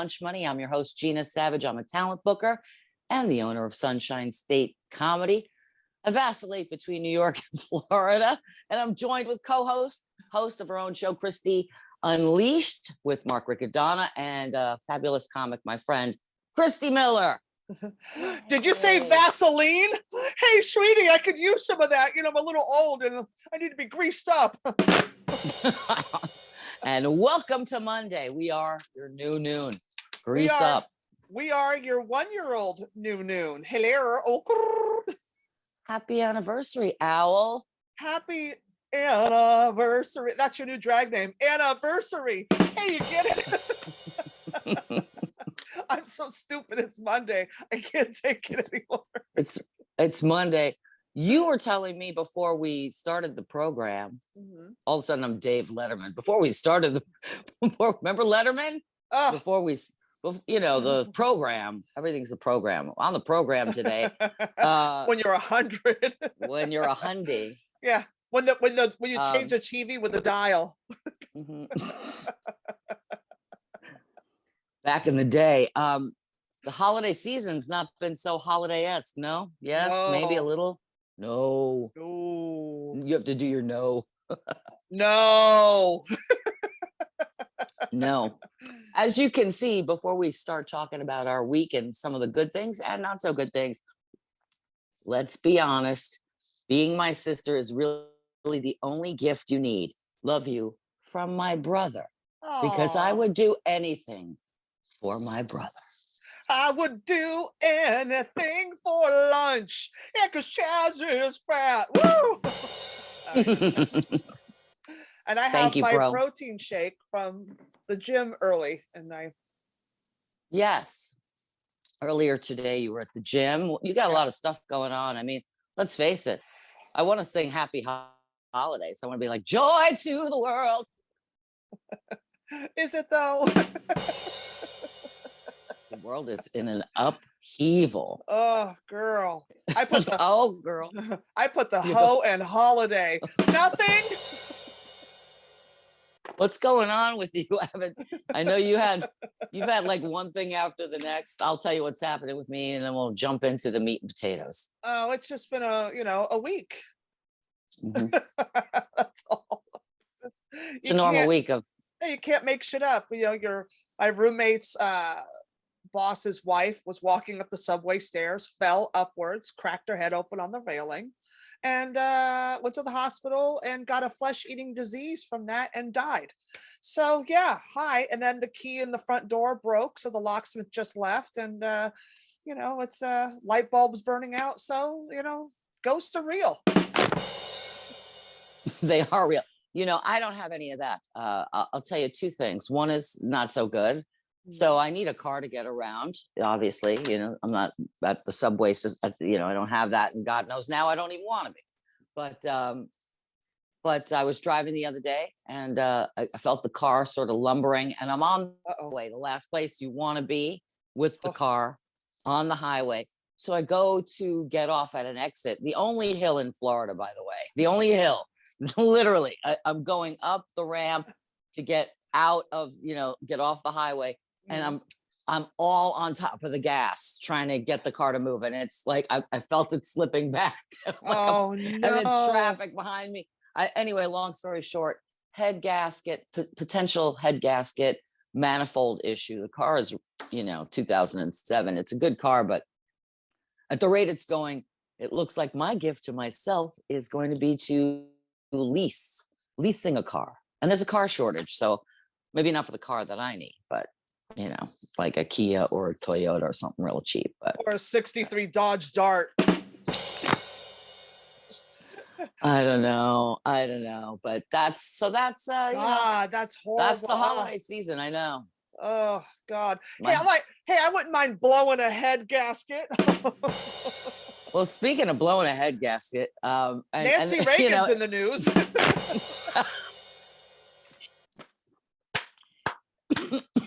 Lunch Money. I'm your host, Gina Savage. I'm a talent booker and the owner of Sunshine State Comedy. I vacillate between New York and Florida, and I'm joined with host of her own show, Christy Unleashed, with Mark Riccadonna, and a fabulous comic, my friend, Christy Miller. Did you say Vaseline? Hey, sweetie, I could use some of that. You know, I'm a little old and I need to be greased up. And welcome to Monday. We are your new noon. Grease up. We are your 1-year-old new noon. Hello. Happy anniversary, Owl. Happy anniversary. That's your new drag name. Anniversary. Hey, you get it? I'm so stupid. It's Monday. I can't take it anymore. It's Monday. You were telling me before we started the program, all of a sudden I'm Dave Letterman. Before we started, remember Letterman? The program, everything's a program. On the program today. When you're 100. When you're 100. Yeah. When you change the TV with the dial. Back in the day, the holiday season's not been so holiday-esque, no? Yes, no. Maybe a little. No. You have to do your no. No. No. As you can see, before we start talking about our week and some of the good things and not so good things, let's be honest. Being my sister is really the only gift you need. Love you from my brother. Aww. Because I would do anything for my brother. I would do anything for lunch. Yeah, because Chaz is fat. Woo! And I have my protein shake from the gym early. Yes. Earlier today, you were at the gym. You got a lot of stuff going on. I mean, let's face it. I want to sing Happy Holidays. I want to be like, joy to the world. Is it though? The world is in an upheaval. Oh, girl. I put the girl. I put the hoe and holiday. Nothing. What's going on with you? I know you've had like one thing after the next. I'll tell you what's happening with me, and then we'll jump into the meat and potatoes. Oh, it's just been a week. That's all. It's a normal week of. You can't make shit up. My roommate's boss's wife was walking up the subway stairs, fell upwards, cracked her head open on the railing, and went to the hospital and got a flesh-eating disease from that and died. So yeah, hi. And then the key in the front door broke, so the locksmith just left, and it's light bulbs burning out. So ghosts are real. They are real. I don't have any of that. I'll tell you two things. One is not so good. So I need a car to get around. Obviously, I'm not at the subway. I don't have that. And God knows now I don't even want to be. But I was driving the other day and I felt the car sort of lumbering, and I'm on the way, the last place you want to be with the car on the highway. So I go to get off at an exit, the only hill in Florida, by the way, the only hill. Literally, I'm going up the ramp to get out of, get off the highway, and I'm all on top of the gas trying to get the car to move, and it's like I felt it slipping back. No! And then traffic behind me. Anyway, long story short, head gasket, potential head gasket, manifold issue. The car is 2007. It's a good car, but at the rate it's going, it looks like my gift to myself is going to be to leasing a car, and there's a car shortage, so maybe not for the car that I need, but like a Kia or a Toyota or something real cheap, or a 63 Dodge Dart. I don't know, but that's that's horrible. That's the holiday season. I know. Oh God. I wouldn't mind blowing a head gasket. Well, speaking of blowing a head gasket, Nancy Reagan's in the news.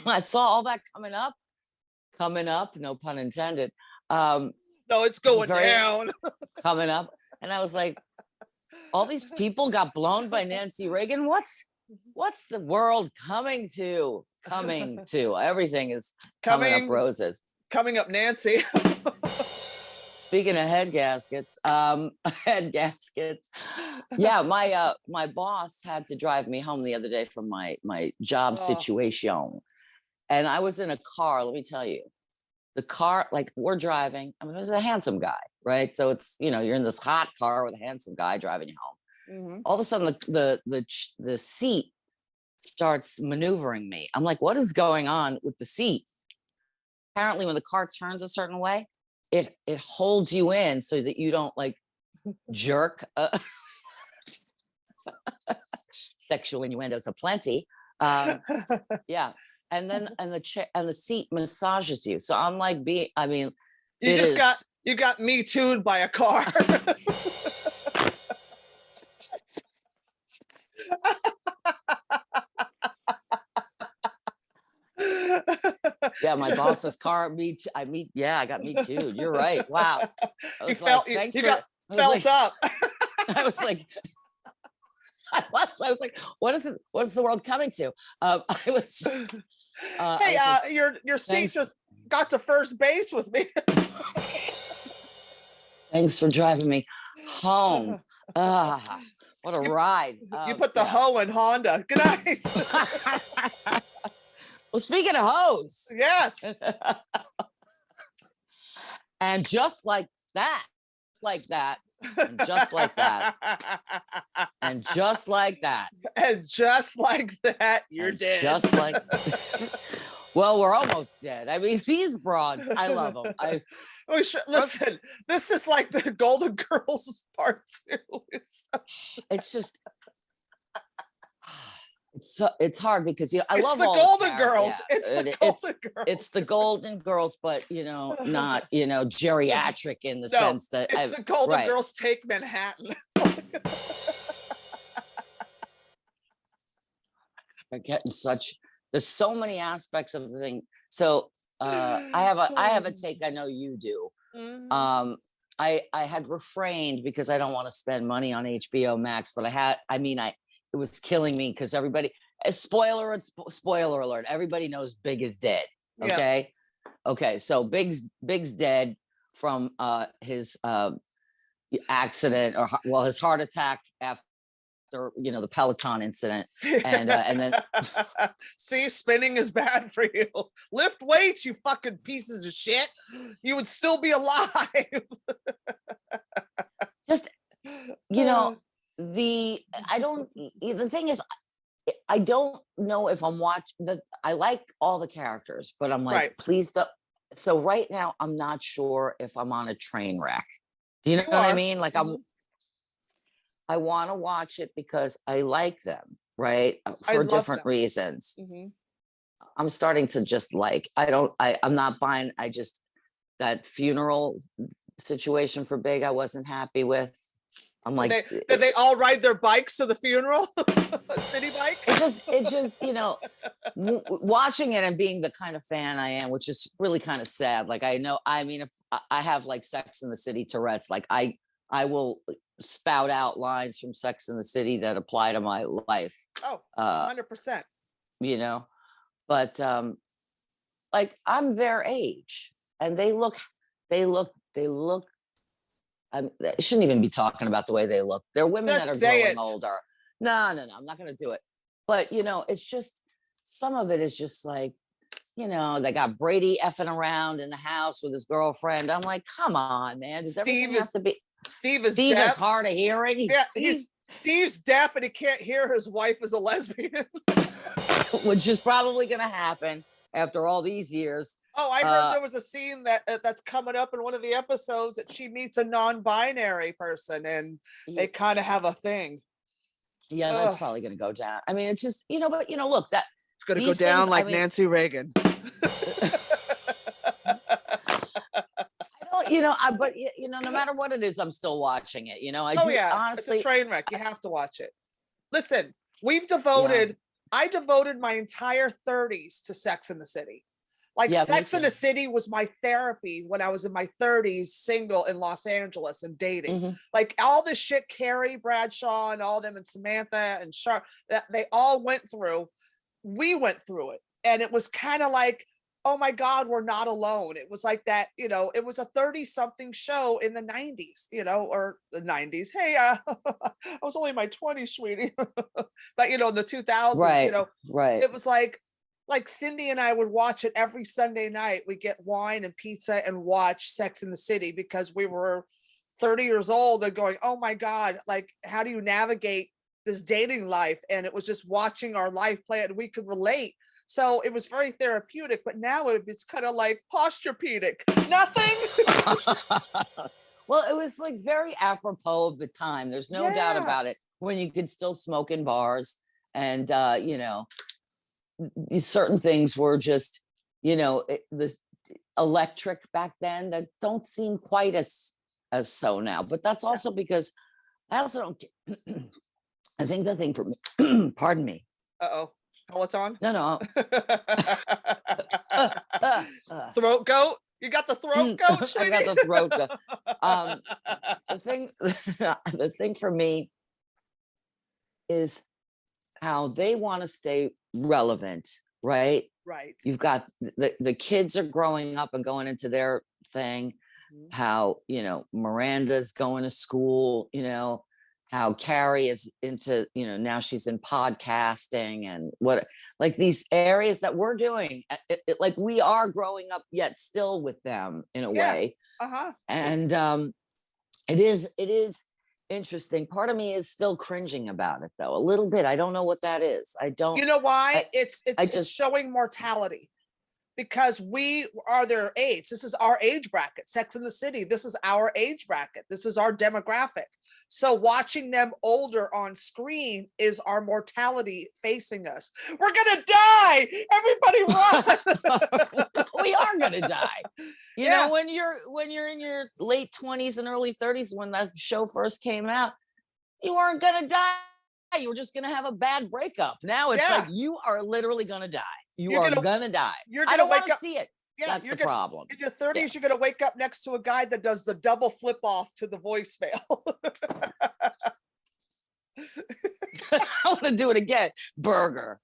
I saw all that coming up, no pun intended. No, it's going down. Coming up. And I was like, all these people got blown by Nancy Reagan. What's the world coming to? coming to. Everything is coming up roses. Coming up, Nancy. Speaking of head gaskets, yeah, my boss had to drive me home the other day from my job situation, and I was in a car. Let me tell you, the car, like we're driving. I mean, it was a handsome guy, right? So it's, you know, you're in this hot car with a handsome guy driving you home. All of a sudden, the seat starts maneuvering me. I'm like, what is going on with the seat? Apparently, when the car turns a certain way, it holds you in so that you don't like jerk. Sexual innuendos aplenty. Yeah, and then the seat massages you. So I'm like, you got me too'd by a car. Yeah, my boss's car. I got me too. You're right. Wow. You got felt up. I was like, what is this? What is the world coming to? Your seat just got to first base with me. Thanks for driving me home. What a ride. You put the hoe in Honda. Good night. Well, speaking of hoes. Yes. And just like that, and just like that, and just like that, and just like that, you're dead. Just like, well, we're almost dead. I mean, these broads, I love them. Listen, this is like the Golden Girls part 2. It's just, it's hard because, you know, I love the all Golden the Girls. Yeah, It's the Golden Girls. It's the Golden Girls, but you know, not, you know, geriatric in the sense that it's the Golden Girls take Manhattan. They're getting there's so many aspects of the thing. So I have a take. I know you do. I had refrained because I don't want to spend money on HBO Max, but it was killing me because everybody, spoiler alert, everybody knows Big is dead. Okay. Yeah. Okay. So Big's dead from his accident his heart attack after, you know, the Peleton incident. And then see, spinning is bad for you. Lift weights, you fucking pieces of shit. You would still be alive. Just, you know, the thing is, I don't know if I'm watching I like all the characters, but I'm like, please don't. So right now, I'm not sure if I'm on a train wreck. Do you know what I mean? Like I want to watch it because I like them, right? For different reasons. I'm starting to just like, I'm not buying, that funeral situation for Big, I wasn't happy with. I'm like, did they all ride their bikes to the funeral? A city bike? It's just, you know, watching it and being the kind of fan I am, which is really kind of sad. Like, if I have like Sex in the City Tourette's, like I will spout out lines from Sex in the City that apply to my life. Oh, 100%. You know, but like I'm their age and they look I shouldn't even be talking about the way they look. They're women that are growing older. No, I'm not going to do it. But, you know, it's just, some of it is just like, you know, they got Brady effing around in the house with his girlfriend. I'm like, come on, man. Does everything have to be? Steve is hard of hearing. Steve's deaf and he can't hear his wife is a lesbian. Which is probably going to happen after all these years. Oh, I heard there was a scene that's coming up in one of the episodes that she meets a non-binary person and they kind of have a thing. Yeah, that's probably going to go down. I mean, it's just, you know, but, you know, look, it's going to go down like Nancy Reagan. You know, but you know, no matter what it is, I'm still watching it. You know, honestly, it's a train wreck. You have to watch it. Listen, I devoted my entire 30s to Sex in the City. Like Sex in the City was my therapy when I was in my 30s, single in Los Angeles and dating. Like all this shit, Carrie Bradshaw and all them and Samantha and Sharp, that they all went through. We went through it. And it was kind of like, oh my God, we're not alone. It was like that, it was a 30-something show in the 90s, or the 90s. Hey, I was only in my 20s, sweetie. But, in the 2000s, right. it was like Cindy and I would watch it every Sunday night. We get wine and pizza and watch Sex in the City because we were 30 years old and going, oh my God, like, how do you navigate this dating life? And it was just watching our life play it, and we could relate. So it was very therapeutic, but now it's kind of like posturepedic. Nothing. Well, it was like very apropos of the time. There's no doubt about it. When you could still smoke in bars, and these certain things were just, this electric back then that don't seem quite as so now. But that's also because I also don't. I think the thing for me, pardon me. Uh-oh. Peleton? No. Throat goat? You got the throat goat, I got the throat goat. The thing for me is how they want to stay relevant, right? Right. You've got the kids are growing up and going into their thing. How, Miranda's going to school, how Carrie is into, now she's in podcasting and like these areas that we're doing, like we are growing up yet still with them in a way. And it is interesting. Part of me is still cringing about it though, a little bit. I don't know what that is. I don't. You know why? It's showing mortality. Because we are their age. This is our age bracket. Sex in the City. This is our age bracket. This is our demographic. So watching them older on screen is our mortality facing us. We're gonna die. Everybody run. We are gonna die. You know, when you're in your late 20s and early 30s, when that show first came out, you weren't gonna die. You were just gonna have a bad breakup. Now it's like you are literally gonna die. You're gonna die. I don't want to see it. That's the problem. In your 30s, you're gonna wake up next to a guy that does the double flip off to the voicemail. I want to do it again. Burger.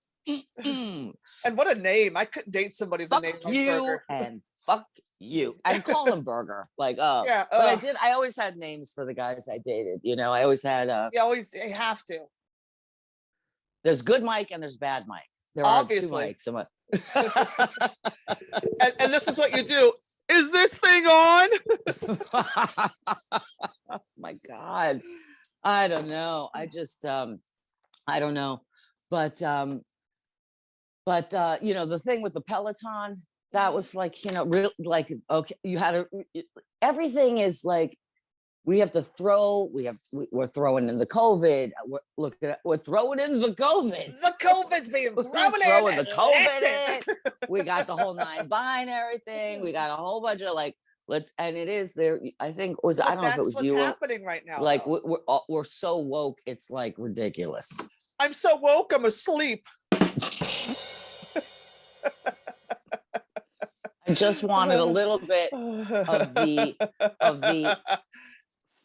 And what a name. I couldn't date somebody the name of Burger. And fuck you. I call him Burger. Like, but I always had names for the guys I dated. I always had you have to. There's good Mike and there's bad Mike. There Obviously. are two Mikes. And this is what you do. Is this thing on? Oh my God. I don't know. I just I don't know. But the thing with the Peleton, that was like, real, like, okay, you had everything is like, we're throwing in the COVID. We're throwing in the COVID. The COVID's being throwing the COVID in. We got the whole 9-binary thing. We got a whole bunch of and it is there. I think I don't know if it was you. That's what's happening right now. Like we're so woke, it's like ridiculous. I'm so woke, I'm asleep. I just wanted a little bit of the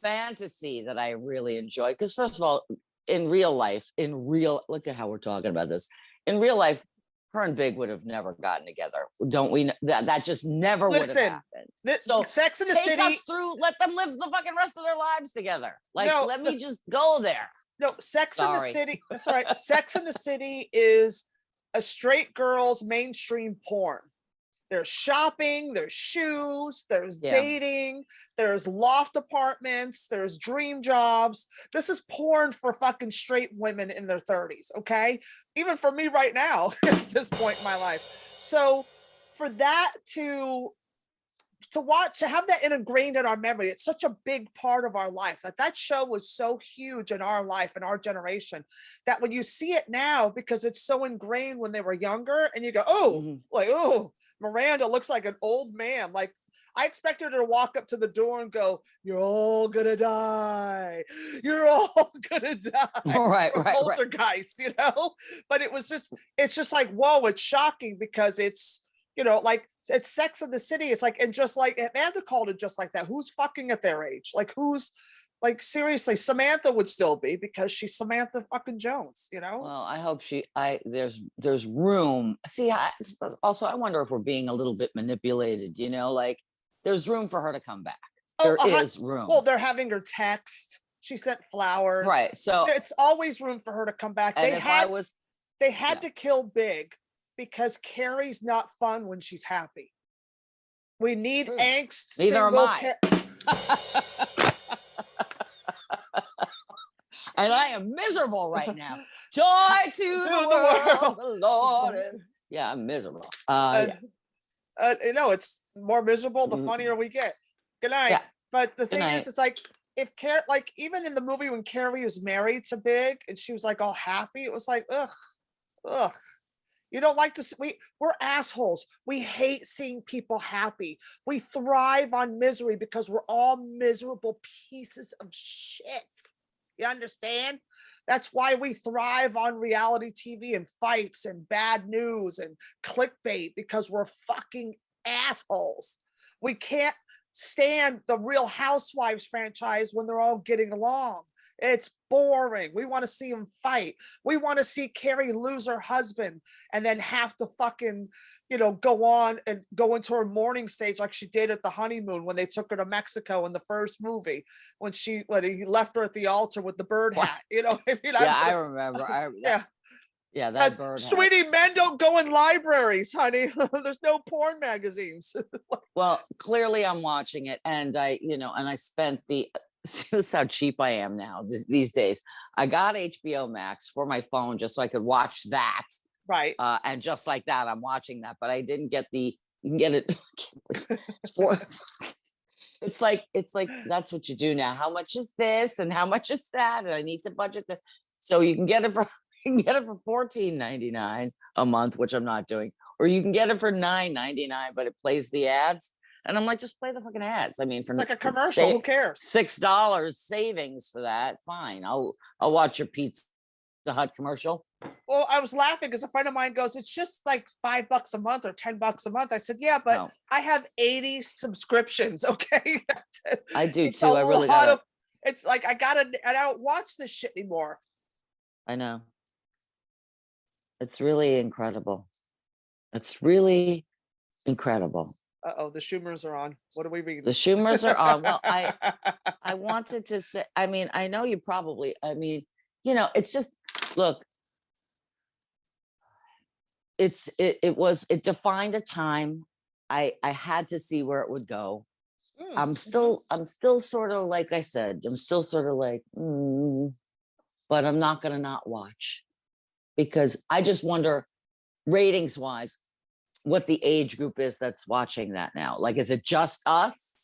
fantasy that I really enjoyed. Because first of all, in real life, look at how we're talking about this. In real life, her and Big would have never gotten together. Don't we? That just never would have happened. So Sex in the City, us through, let them live the fucking rest of their lives together. Let me just go there. No, Sex in the City. That's all right. Sex in the City is a straight girl's mainstream porn. There's shopping, there's shoes, there's dating, there's loft apartments, there's dream jobs. This is porn for fucking straight women in their 30s, okay? Even for me right now, at this point in my life. So for that to have that ingrained in our memory, it's such a big part of our life. That show was so huge in our life and our generation that when you see it now, because it's so ingrained when they were younger, and you go, oh, Miranda looks like an old man. Like, I expected her to walk up to the door and go, "You're all gonna die. You're all gonna die." Right. Poltergeist, But it's just like, whoa, it's shocking because it's, like, it's Sex in the City. It's like, and just like Amanda called it just like that. Who's fucking at their age? Like, who's Like seriously, Samantha would still be because she's Samantha fucking Jones, you know? Well, I hope there's room. See, also I wonder if we're being a little bit manipulated, like there's room for her to come back. There is room. Well, they're having her text. She sent flowers. Right. So it's always room for her to come back. And They had to kill Big because Carrie's not fun when she's happy. We need angst. Neither am I. And I am miserable right now. Joy to the world, the Lord is. Yeah, I'm miserable. It's more miserable the funnier we get. Good night. Yeah. But the thing is, it's like if like even in the movie when Carrie was married to Big and she was like all happy, it was like ugh. You don't like to see, we're assholes. We hate seeing people happy. We thrive on misery because we're all miserable pieces of shit. You understand? That's why we thrive on reality TV and fights and bad news and clickbait, because we're fucking assholes. We can't stand the Real Housewives franchise when they're all getting along. It's boring. We want to see them fight. We want to see Carrie lose her husband and then have to fucking, go on and go into her mourning stage like she did at the honeymoon when they took her to Mexico in the first movie, when he left her at the altar with the bird hat. I remember. Yeah, that bird hat. Sweetie, men don't go in libraries, honey. There's no porn magazines. Well, clearly I'm watching it, and I spent this is how cheap I am now these days. I got HBO Max for my phone just so I could watch that. Right. And just like that, I'm watching that, but I didn't get you can get it. It's like, that's what you do now. How much is this? And how much is that? And I need to budget that. So you can get it for $14.99 a month, which I'm not doing. Or you can get it for $9.99, but it plays the ads. And I'm like, just play the fucking ads. I mean, for like a commercial, who cares? $6 savings for that. Fine. I'll watch your Pizza Hut commercial. Well, I was laughing because a friend of mine goes, it's just like $5 a month or $10 a month. I said, yeah, but no. I have 80 subscriptions. Okay. I do too. I really got it's like, I don't watch this shit anymore. I know. It's really incredible. It's really incredible. Uh-oh, the Schumers are on. What are we reading? The Schumers are on. Well, I wanted to say, I mean, I know you probably, it's just, look, it defined a time. I had to see where it would go. I'm still sort of, like I said, I'm still sort of like, but I'm not going to not watch, because I just wonder, ratings wise, what the age group is that's watching that now. Like, is it just us?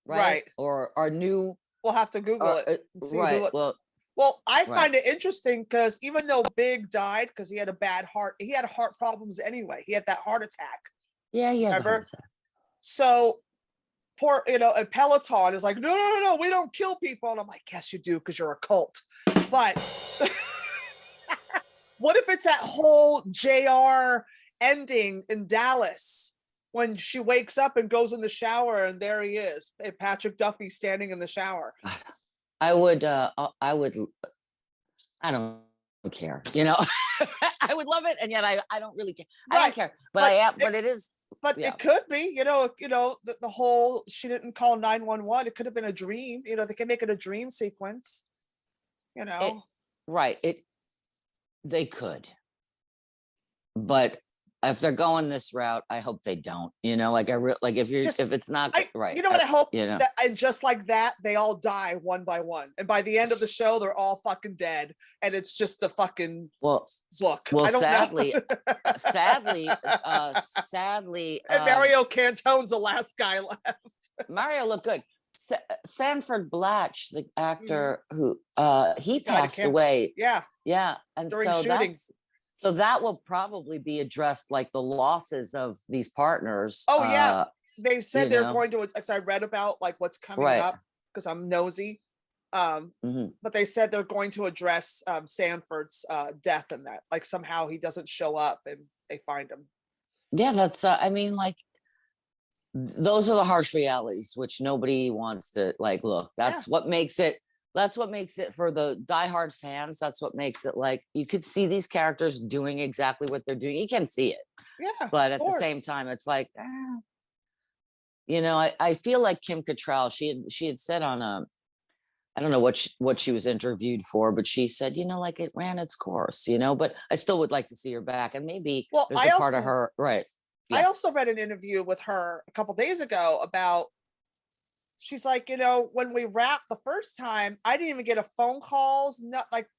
Right. Or our new, we'll have to Google it. Right. Well, I find it interesting because even though Big died because he had a bad heart, he had heart problems anyway. He had that heart attack. Yeah, he had remember? Heart attack. So poor, and Peleton is like, no, we don't kill people. And I'm like, yes, you do, because you're a cult. But what if it's that whole JR ending in Dallas when she wakes up and goes in the shower and there he is, Patrick Duffy standing in the shower? I don't care, I would love it, and yet I don't really care. Right. I don't care, but it is. But it could be, the whole, she didn't call 911. It could have been a dream. They can make it a dream sequence. They could, but if they're going this route, I hope they don't. If it's not right. You know what I hope? That, and just like that, they all die one by one, and by the end of the show, they're all fucking dead, and it's just a fucking book. Well, sadly, and Mario Cantone's the last guy left. Mario looked good. Sanford Blatch, the actor who he passed away. Yeah, and during shooting. So that will probably be addressed, like the losses of these partners. Oh yeah, they said they're going to. Because I read about like what's coming up, because I'm nosy. But they said they're going to address Sanford's death, and that like somehow he doesn't show up and they find him. Yeah, that's. I mean, like, those are the harsh realities which nobody wants to like. Look, that's what makes it. that's what makes it for the diehard fans. That's what makes it like you could see these characters doing exactly what they're doing. You can see it, Yeah, but of at the same course. time, it's like, you know, I feel like Kim Cattrall. She had said on I don't know what she was interviewed for, but she said, you know, like it ran its course, you know. But I still would like to see her back, and maybe Well, there's a part of her, right? I Yeah, also read an interview with her a couple days ago about, she's like, you know, when we wrapped the first time, I didn't even get a phone calls, not like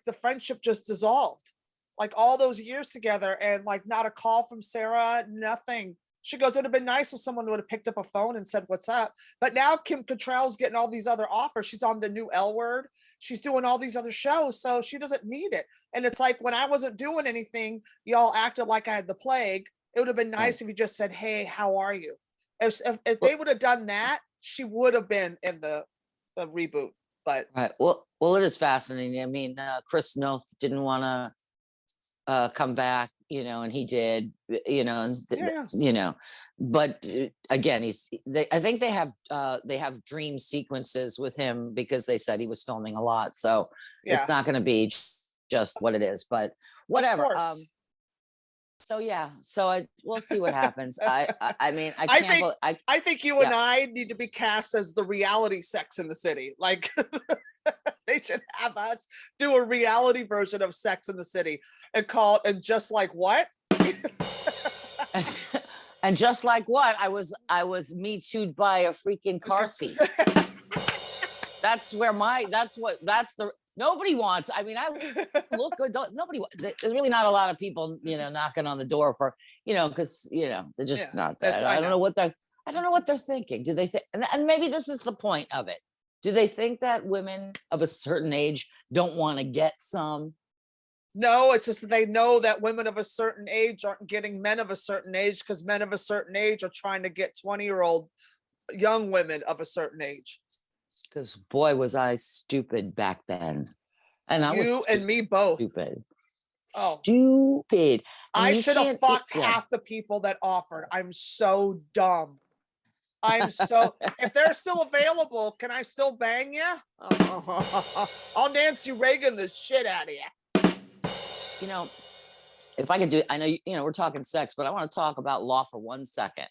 the friendship just dissolved. Like all those years together and like not a call from Sarah, nothing. She goes, it'd have been nice if someone would have picked up a phone and said, what's up? But now Kim Cattrall's getting all these other offers. She's on the new L Word. She's doing all these other shows. So she doesn't need it. And it's like, when I wasn't doing anything, y'all acted like I had the plague. It would have been right. nice if you just said, hey, how are you? If Well, they would have done that, she would have been in the reboot. But right. Well, it is fascinating. I mean, Chris Noth didn't want to come back, you know, and he did, you know, and yeah, you know, but again, I think they have dream sequences with him because they said he was filming a lot, so yeah, it's not going to be just what it is, but whatever. of course. So yeah, so we'll see what happens. I mean, I I can't. think I think you and Yeah. I need to be cast as the reality Sex in the City. Like they should have us do a reality version of Sex in the City and call it And Just Like What? And just like what, I was me too'd by a freaking car seat. That's the nobody wants. I mean, I look good. There's really not a lot of people, you know, knocking on the door for, you know, because, you know, they're just Yeah, not that. I I don't know know. I don't know what they're thinking. Do they think, and maybe this is the point of it. Do they think that women of a certain age don't want to get some? No, it's just that they know that women of a certain age aren't getting men of a certain age because men of a certain age are trying to get 20-year-old young women of a certain age. Because boy, was I stupid back then. And I was You and me both. stupid. Oh, Stupid. And I you should have can't, fucked yeah. half the people that offered. I'm so dumb. I'm so, if they're still available, can I still bang you? I'll Nancy Reagan the shit out of you. You know, if I could do, I know, you know, we're talking sex, but I want to talk about law for 1 second.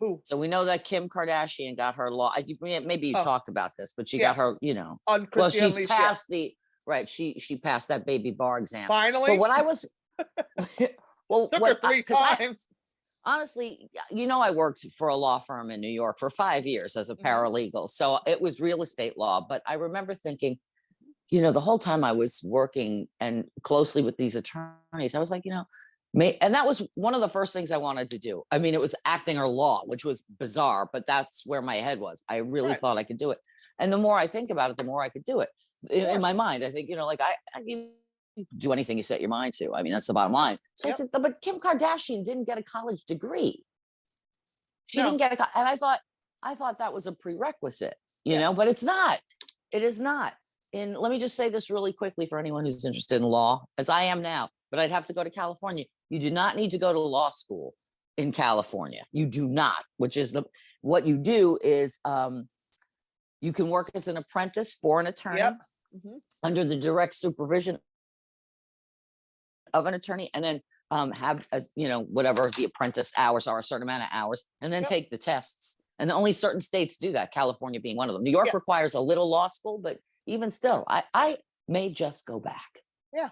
Who? So we know that Kim Kardashian got her law. Maybe you Oh, talked about this, but she got yes. her, you know, On well, Christy she's Unleashed, passed right. She passed that baby bar exam. finally. But what I was, well, Took her 3 times. Honestly, you know, I worked for a law firm in New York for 5 years as a paralegal. So it was real estate law. But I remember thinking, you know, the whole time I was working and closely with these attorneys, I was like, you know, and that was one of the first things I wanted to do. I mean, it was acting or law, which was bizarre, but that's where my head was. I really thought I could do it. And the more I think about it, the more I could do it in my mind. I think, you know, like you do anything you set your mind to. I mean, that's the bottom line. So I said, but Kim Kardashian didn't get a college degree. She didn't get and I thought that was a prerequisite, you know, but it's not. It is not. And let me just say this really quickly for anyone who's interested in law, as I am now, but I'd have to go to California. You do not need to go to law school in California. You do not, which is what you do is you can work as an apprentice for an attorney under the direct supervision of an attorney, and then have, you know, whatever the apprentice hours are, a certain amount of hours, and then take the tests. And only certain states do that, California being one of them. New York requires a little law school, but even still, I may just go back. Yeah.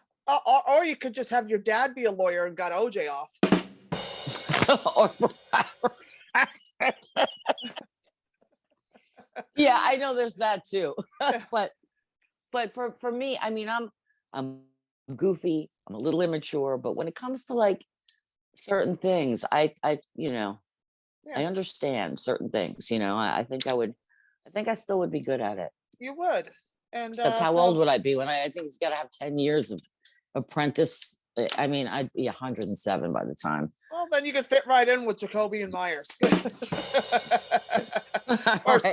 Or you could just have your dad be a lawyer and got OJ off. Yeah, I know there's that too. but for me, I mean, I'm goofy, I'm a little immature, but when it comes to like certain things, I you know, I understand certain things, you know. I think I still would be good at it. You would. And except how old would I be when I think he's got to have 10 years of apprentice. I mean, I'd be 107 by the time. Well, then you could fit right in with Jacoby and Myers.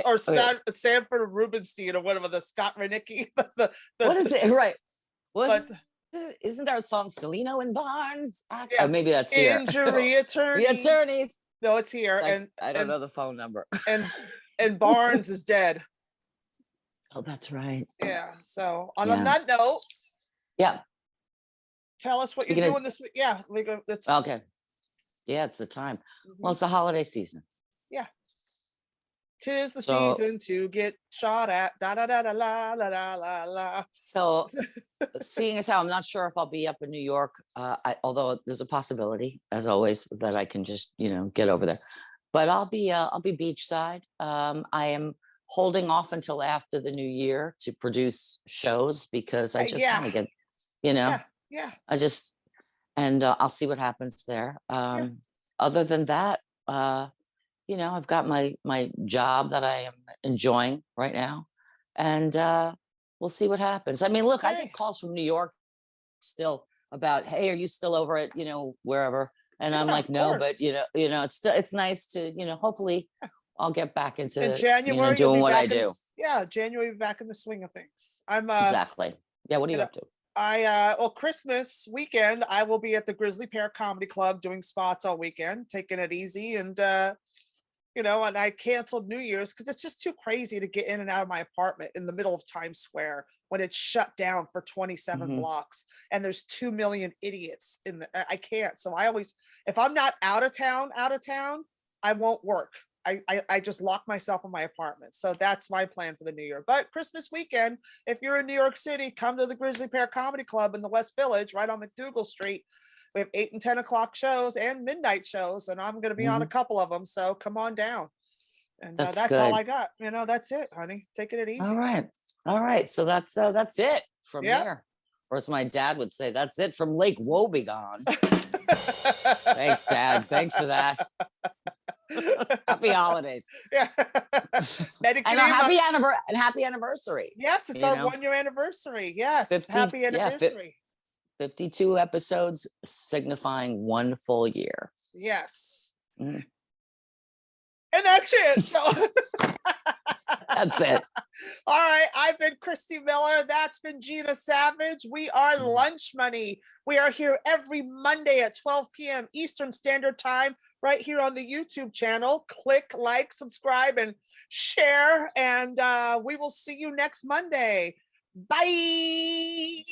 or Sanford Rubenstein or whatever, the Scott Renicki. What is it? Right. Isn't there a song, Celino and Barnes? Oh, maybe that's here. Injury attorney. The attorneys. No, it's here. Like, I don't know the phone number. And Barnes is dead. Oh, that's right. Yeah. So on Yeah. that note, Yeah. tell us what you're Speaking of- doing this week. Yeah, we go. It's Okay. Yeah, it's the time. Well, mhm. it's the holiday season. Yeah. 'Tis the So season to get shot at. Da da da da la la la la la. so seeing as how I'm not sure if I'll be up in New York, although there's a possibility, as always, that I can just, get over there. But I'll be beachside. I am holding off until after the new year to produce shows because I just Yeah. want to get, Yeah. Yeah. I just and I'll see what happens there. Yeah. Other than that, I've got my job that I am enjoying right now, and we'll see what happens. I mean, look, I Hey. get calls from New York still about, hey, are you still over at wherever? And I'm Yeah, like, of no, but course. it's still, it's nice to hopefully I'll get back In into January, you'll doing be what I back in do. January, you'll be back in the swing of things. I'm Exactly. Yeah. What are you up to? well, Christmas weekend, I will be at the Grizzly Pear Comedy Club doing spots all weekend, taking it easy. And and I canceled New Year's because it's just too crazy to get in and out of my apartment in the middle of Times Square when it's shut down for 27 Mhm. blocks and there's 2 million idiots I can't. So I always, if I'm not out of town, I won't work. I just lock myself in my apartment. So that's my plan for the new year. But Christmas weekend, if you're in New York City, come to the Grizzly Pear Comedy Club in the West Village, right on McDougal Street. We have 8 and 10 o'clock shows and midnight shows, and I'm going to be on a couple of them. So come on down. And That's that's all good. I got. That's it, honey. Taking it easy. All right. So that's it from Yep. here. Or as my dad would say, that's it from Lake Wobegon. Thanks, Dad. Thanks for that. Happy holidays. Yeah. And happy anniversary. Yes, it's our 1-year anniversary. Yes. 50 Happy anniversary. 52 episodes signifying 1 full year. Yes. Mm. And that's it. So That's it. all right. I've been Christy Miller. That's been Gina Savage. We are Lunch Money. We are here every Monday at 12 p.m. Eastern Standard Time, right here on the YouTube channel. Click, like, subscribe, and share. And we will see you next Monday. Bye.